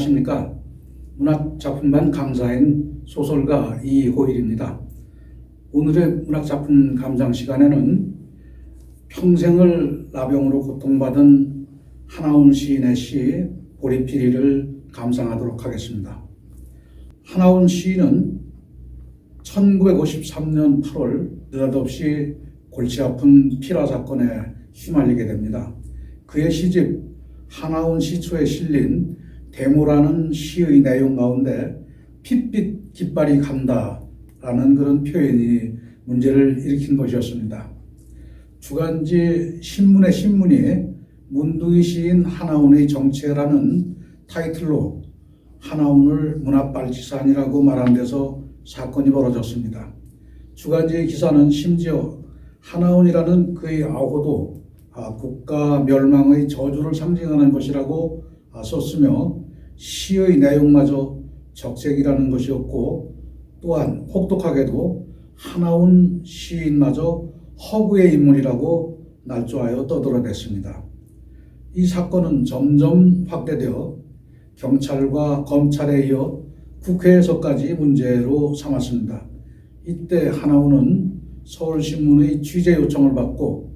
안녕하십니까. 문학작품반 강사인 소설가 이호일입니다. 오늘의 문학작품 감상 시간에는 평생을 나병으로 고통받은 하나훈 시인의 시 보리피리를 감상하도록 하겠습니다. 하나훈 시인은 1953년 8월 느닷없이 골치 아픈 피라 사건에 휘말리게 됩니다. 그의 시집 하나훈 시초에 실린 데모라는 시의 내용 가운데 핏빛 깃발이 간다라는 그런 표현이 문제를 일으킨 것이었습니다. 주간지 신문의 신문이 문둥이 시인 하나훈의 정체라는 타이틀로 하나훈을 문화빨치산이라고 말한 데서 사건이 벌어졌습니다. 주간지의 기사는 심지어 하나훈이라는 그의 아호도 국가 멸망의 저주를 상징하는 것이라고 썼으며 시의 내용마저 적색이라는 것이었고, 또한 혹독하게도 하나훈 시인마저 허구의 인물이라고 날조하여 떠들어댔습니다. 이 사건은 점점 확대되어 경찰과 검찰에 이어 국회에서까지 문제로 삼았습니다. 이때 하나훈은 서울신문의 취재 요청을 받고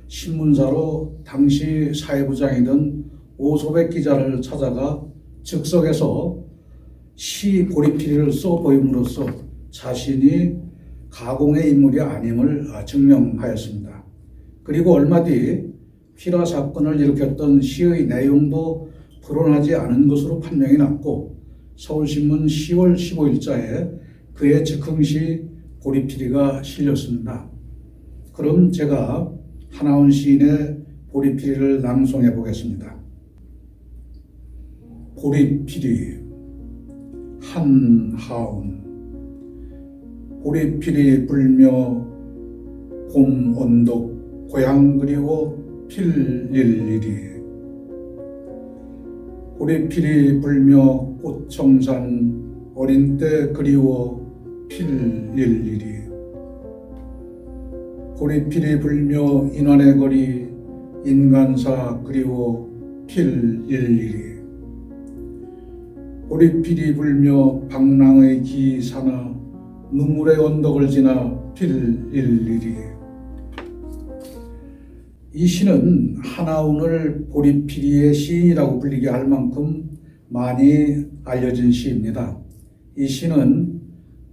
신문사로 당시 사회부장이던 오소백 기자를 찾아가 즉석에서 시 보리피리를 써보임으로써 자신이 가공의 인물이 아님을 증명하였습니다. 그리고 얼마 뒤 피라 사건을 일으켰던 시의 내용도 불온하지 않은 것으로 판명이 났고, 서울신문 10월 15일자에 그의 즉흥시 보리피리가 실렸습니다. 그럼 제가 하나훈 시인의 보리피리를 낭송해 보겠습니다. 보리피리 한하훈. 보리피리 불며 봄 언덕 고향 그리워 필 일일이. 보리피리 불며 꽃청산 어린 때 그리워 필 일일이. 보리피리 불며 인환의 거리 인간사 그리워 필 일일이. 보리피리 불며 방랑의 기사나 눈물의 언덕을 지나 필 일일이. 이 시는 하나훈을 보리피리의 시인이라고 불리게 할 만큼 많이 알려진 시입니다. 이 시는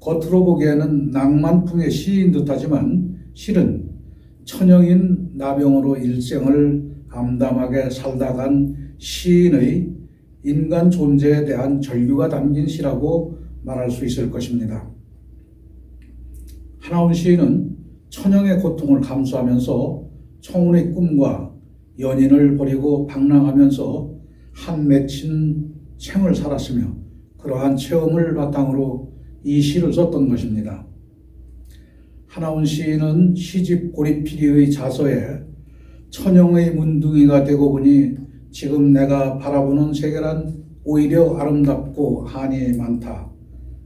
겉으로 보기에는 낭만풍의 시인 듯하지만 실은 천형인 나병으로 일생을 암담하게 살다 간 시인의 인간 존재에 대한 절규가 담긴 시라고 말할 수 있을 것입니다. 하나훈 시인은 천형의 고통을 감수하면서 청운의 꿈과 연인을 버리고 방랑하면서 한 맺힌 생을 살았으며, 그러한 체험을 바탕으로 이 시를 썼던 것입니다. 하나훈 시인은 시집 보리피리의 자서에 천형의 문둥이가 되고 보니 지금 내가 바라보는 세계란 오히려 아름답고 한이 많다.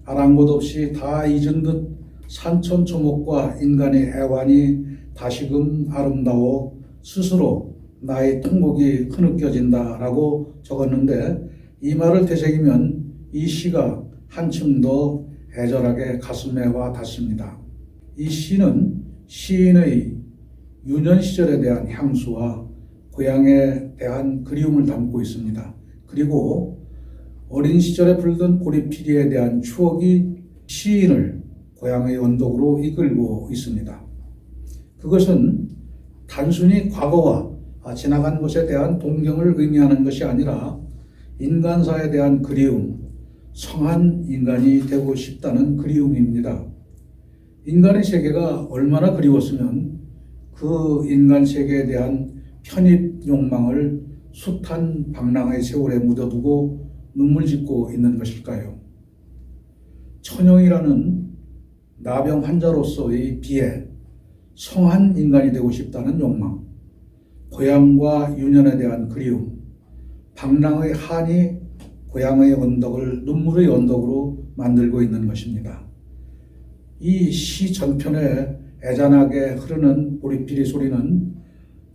아랑곳 없이 다 잊은 듯 산천초목과 인간의 애환이 다시금 아름다워 스스로 나의 통곡이 흐느껴진다 라고 적었는데, 이 말을 되새기면 이 시가 한층 더 애절하게 가슴에 와 닿습니다. 이 시는 시인의 유년 시절에 대한 향수와 고향에 대한 그리움을 담고 있습니다. 그리고 어린 시절에 불던 보리피리에 대한 추억이 시인을 고향의 언덕으로 이끌고 있습니다. 그것은 단순히 과거와 지나간 것에 대한 동경을 의미하는 것이 아니라 인간사에 대한 그리움, 성한 인간이 되고 싶다는 그리움입니다. 인간의 세계가 얼마나 그리웠으면 그 인간 세계에 대한 편입 욕망을 숱한 방랑의 세월에 묻어두고 눈물 짓고 있는 것일까요? 천형이라는 나병 환자로서의 비애, 성한 인간이 되고 싶다는 욕망, 고향과 유년에 대한 그리움, 방랑의 한이 고향의 언덕을 눈물의 언덕으로 만들고 있는 것입니다. 이 시 전편에 애잔하게 흐르는 보리피리 소리는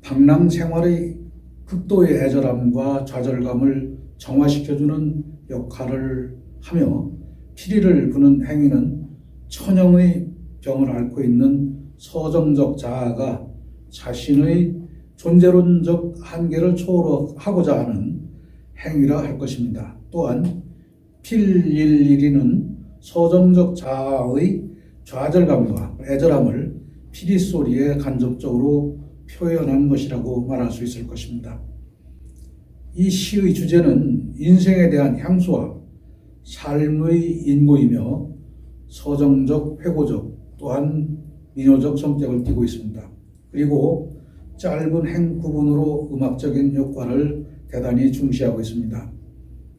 방랑 생활의 극도의 애절함과 좌절감을 정화시켜주는 역할을 하며 피리를 부는 행위는 천형의 병을 앓고 있는 서정적 자아가 자신의 존재론적 한계를 초월하고자 하는 행위라 할 것입니다. 또한 필일일이는 서정적 자아의 좌절감과 애절함을 피리 소리에 간접적으로 표현한 것이라고 말할 수 있을 것입니다. 이 시의 주제는 인생에 대한 향수와 삶의 인고이며 서정적, 회고적, 또한 민요적 성격을 띠고 있습니다. 그리고 짧은 행 부분으로 음악적인 효과를 대단히 중시하고 있습니다.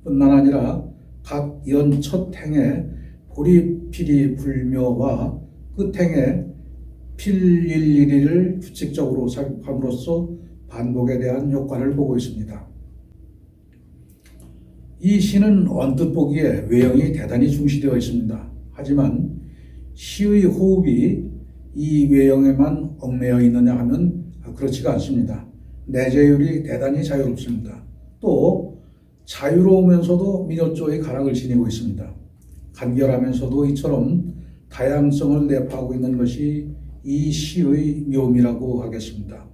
뿐만 아니라 각 연 첫 행에 보리피리 불묘와 끝행에 필일일이를 규칙적으로 삽입함으로써 반복에 대한 효과를 보고 있습니다. 이 시는 언뜻 보기에 외형이 대단히 중시되어 있습니다. 하지만 시의 호흡이 이 외형에만 얽매여 있느냐 하면 그렇지가 않습니다. 내재율이 대단히 자유롭습니다. 또 자유로우면서도 민요조의 가락을 지니고 있습니다. 간결하면서도 이처럼 다양성을 내포하고 있는 것이 이 시의 묘미라고 하겠습니다.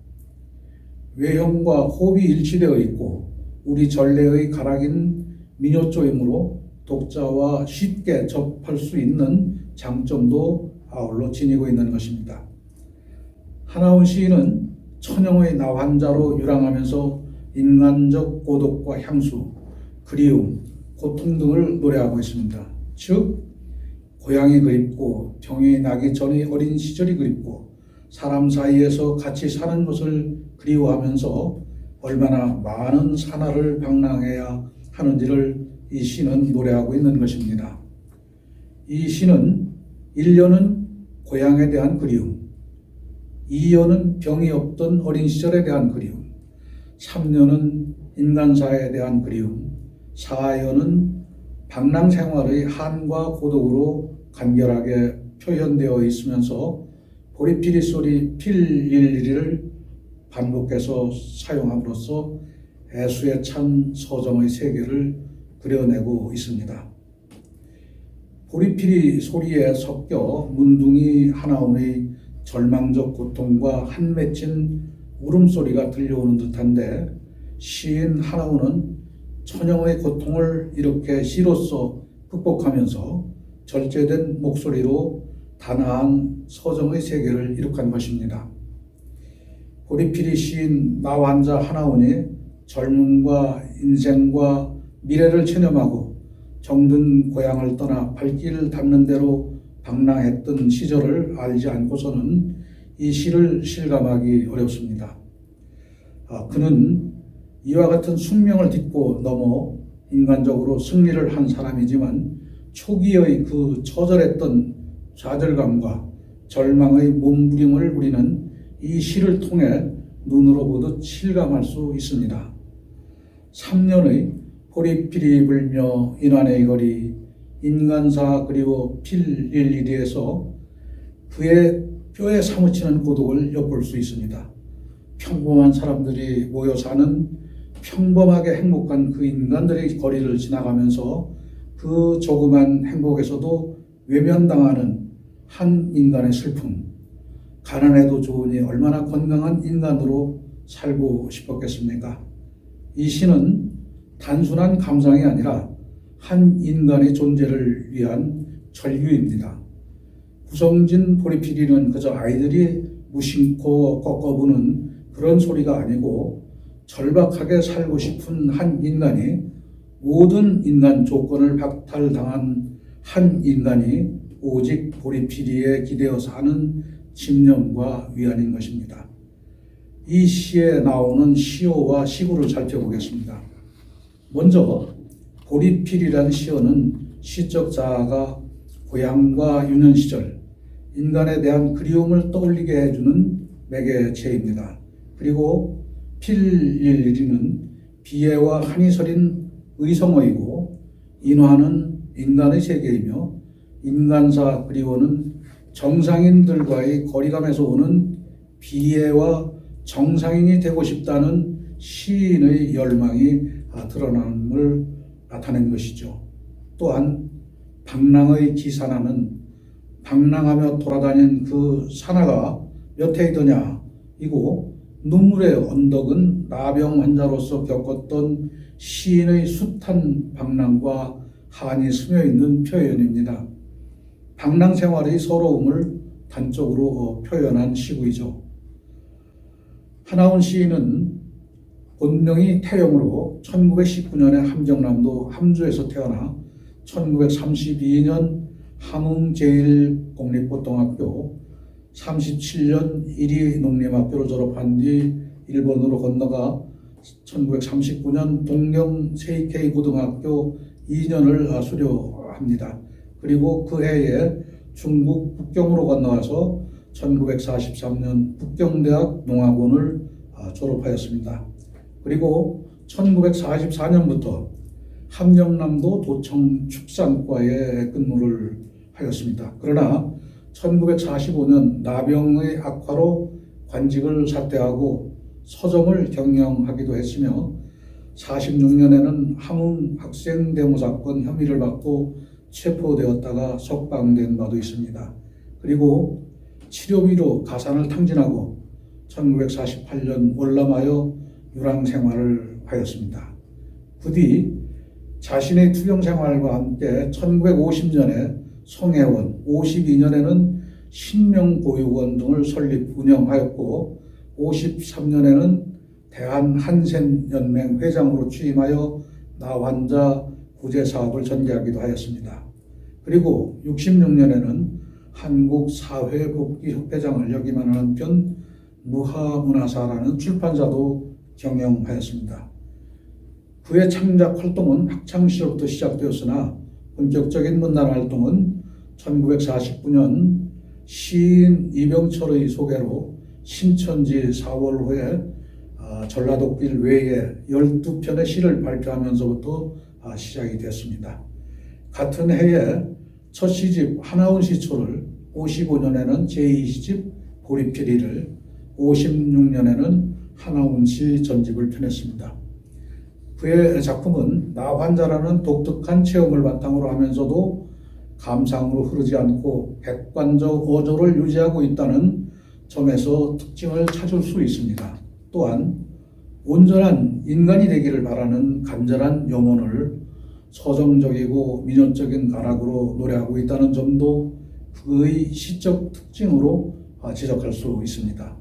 외형과 호흡이 일치되어 있고 우리 전래의 가락인 민요조이므로 독자와 쉽게 접할 수 있는 장점도 아울러 지니고 있는 것입니다. 하나훈 시인은 천형의 나환자로 유랑하면서 인간적 고독과 향수, 그리움, 고통 등을 노래하고 있습니다. 즉 고향이 그립고 병이 나기 전의 어린 시절이 그립고 사람 사이에서 같이 사는 것을 그리워하면서 얼마나 많은 산하를 방랑해야 하는지를 이 시는 노래하고 있는 것입니다. 이 시는 1년은 고향에 대한 그리움, 2년은 병이 없던 어린 시절에 대한 그리움, 3년은 인간사에 대한 그리움, 4년은 방랑 생활의 한과 고독으로 간결하게 표현되어 있으면서 보리피리 소리 필일일이를 반복해서 사용함으로써 애수에 찬 서정의 세계를 그려내고 있습니다. 보리피리 소리에 섞여 문둥이 하나운의 절망적 고통과 한 맺힌 울음소리가 들려오는 듯한데 시인 하나운은 천형의 고통을 이렇게 시로서 극복하면서 절제된 목소리로 단아한 서정의 세계를 이룩한 것입니다. 보리피리 시인 나환자 하나운이 젊음과 인생과 미래를 체념하고 정든 고향을 떠나 발길을 닿는 대로 방랑했던 시절을 알지 않고서는 이 시를 실감하기 어렵습니다. 그는 이와 같은 숙명을 딛고 넘어 인간적으로 승리를 한 사람이지만 초기의 그 처절했던 좌절감과 절망의 몸부림을 우리는 이 시를 통해 눈으로 보듯 실감할 수 있습니다. 3년의 보리피리 불며 인환의 거리, 인간사 그리워 필일일이에서 그의 뼈에 사무치는 고독을 엿볼 수 있습니다. 평범한 사람들이 모여 사는 평범하게 행복한 그 인간들의 거리를 지나가면서 그 조그만 행복에서도 외면당하는 한 인간의 슬픔, 가난해도 좋으니 얼마나 건강한 인간으로 살고 싶었겠습니까? 이 시는 단순한 감상이 아니라 한 인간의 존재를 위한 절규입니다. 구성진 보리피리는 그저 아이들이 무심코 꺾어부는 그런 소리가 아니고 절박하게 살고 싶은 한 인간이 모든 인간 조건을 박탈당한 한 인간이 오직 보리피리에 기대어 사는 집념과 위안인 것입니다. 이 시에 나오는 시어와 시구를 살펴보겠습니다. 먼저 보리피리라는 시어는 시적 자아가 고향과 유년 시절, 인간에 대한 그리움을 떠올리게 해주는 매개체입니다. 그리고 필일일이는 비애와 한이 서린 의성어이고 인화는 인간의 세계이며 인간사 그리워는 정상인들과의 거리감에서 오는 비애와 정상인이 되고 싶다는 시인의 열망이 드러남을 나타낸 것이죠. 또한 방랑의 기사나는 방랑하며 돌아다닌 그 사나가 몇 해이더냐 이고 눈물의 언덕은 나병 환자로서 겪었던 시인의 숱한 방랑과 한이 스며있는 표현입니다. 방랑 생활의 서러움을 단적으로 표현한 시구이죠. 하나훈 시인은 본명이 태영으로 1919년에 함정남도 함주에서 태어나 1932년 함흥-제1공립고등학교, 37년 1위 농림학교를 졸업한 뒤 일본으로 건너가 1939년 동경 세이케이 고등학교 2년을 수료합니다. 그리고 그 해에 중국 북경으로 건너와서 1943년 북경대학 농학원을 졸업하였습니다. 그리고 1944년부터 함정남도 도청 축산과에 근무를 하였습니다. 그러나 1945년 나병의 악화로 관직을 사퇴하고 서점을 경영하기도 했으며 46년에는 함흥 학생 데모 사건 혐의를 받고 체포되었다가 석방된 바도 있습니다. 그리고 치료비로 가산을 탕진하고 1948년 월남하여 유랑 생활을 하였습니다. 부디 자신의 투병 생활과 함께 1950년에 성혜원, 52년에는 신명보육원 등을 설립 운영하였고 53년에는 대한한센연맹 회장으로 취임하여 나환자 구제 사업을 전개하기도 하였습니다. 그리고 66년에는 한국사회복지협회장을 역임하는 한편 무하문화사라는 출판사도 경영하였습니다. 그의 창작 활동은 학창시절부터 시작되었으나 본격적인 문단 활동은 1949년 시인 이병철의 소개로 신천지 4월호에 전라도길 외에 12편의 시를 발표하면서부터 시작이 됐습니다. 같은 해에 첫 시집 하나훈 시초를, 55년에는 제2시집 보리피리를, 56년에는 하나훈 시 전집을 펴냈습니다. 그의 작품은 나환자라는 독특한 체험을 바탕으로 하면서도 감상으로 흐르지 않고 객관적 어조를 유지하고 있다는 점에서 특징을 찾을 수 있습니다. 또한 온전한 인간이 되기를 바라는 간절한 염원을 서정적이고 민요적인 가락으로 노래하고 있다는 점도 그의 시적 특징으로 지적할 수 있습니다.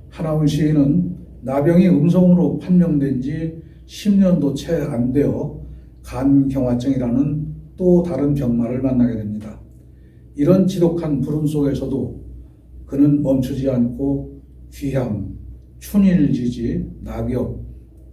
하나훈 시인은 나병이 음성으로 판명된 지 10년도 채 안 되어 간경화증이라는 또 다른 병마를 만나게 됩니다. 이런 지독한 불운 속에서도 그는 멈추지 않고 귀향, 춘일지지, 낙엽,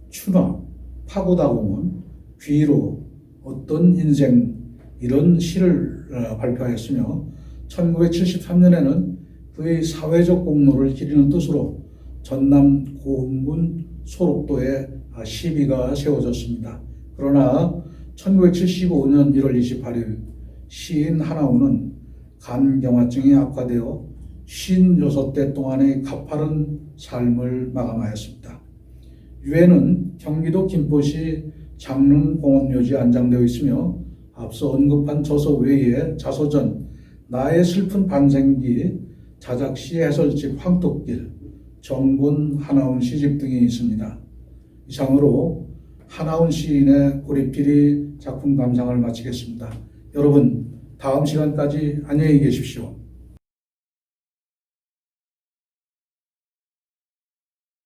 춘화, 파고다공원, 귀로, 어떤 인생 이런 시를 발표하였으며 1973년에는 그의 사회적 공로를 기리는 뜻으로 전남 고흥군 소록도에 시비가 세워졌습니다. 그러나 1975년 1월 28일 시인 하나훈은 간경화증이 악화되어 56대 동안의 가파른 삶을 마감하였습니다. 유해는 경기도 김포시 장릉공원묘지에 안장되어 있으며 앞서 언급한 저서 외에 자서전, 나의 슬픈 반생기, 자작시 해설집 황토길, 정군 하나훈 시집 등이 있습니다. 이상으로 하나훈 시인의 보리피리 작품 감상을 마치겠습니다. 여러분, 다음 시간까지 안녕히 계십시오.